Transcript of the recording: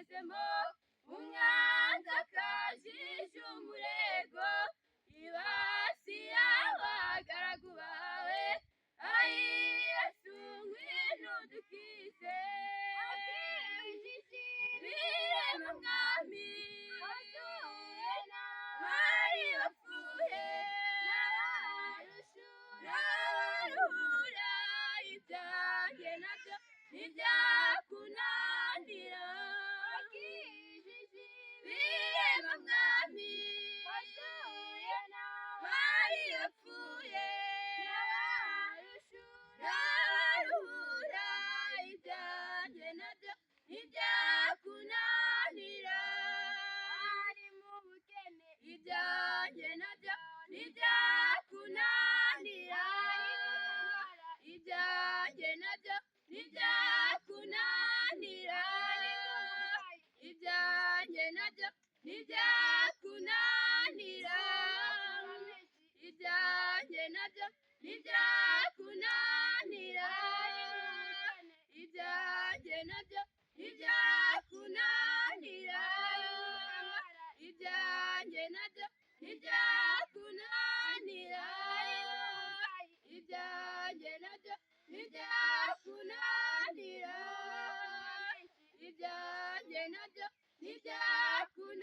wagezemo umwanzi akajije umurego yibasiye abagaragu bawe ayi Yesu ngwino udukize birema mwami bari bapfuye n'abaruhura ibyanjye nabyo ntibyakunanira birema mwami bari bapfuye n'abaruhura ibyanjye nabyo ntibyakunanira ari mu bukene ibyanjye nabyo ntibyakunanira ibyanjye nabyo ntibyakunanira ibyanjye nabyo ntibyakunanira ibyanjye nabyo ntibyakunanira ibyanjye nabyo ntibyakunanira ibyanjye nabyo ntibyakunanira ibyanjye nabyo ntibyakunanira ibyanjye nabyo ntibyakunanira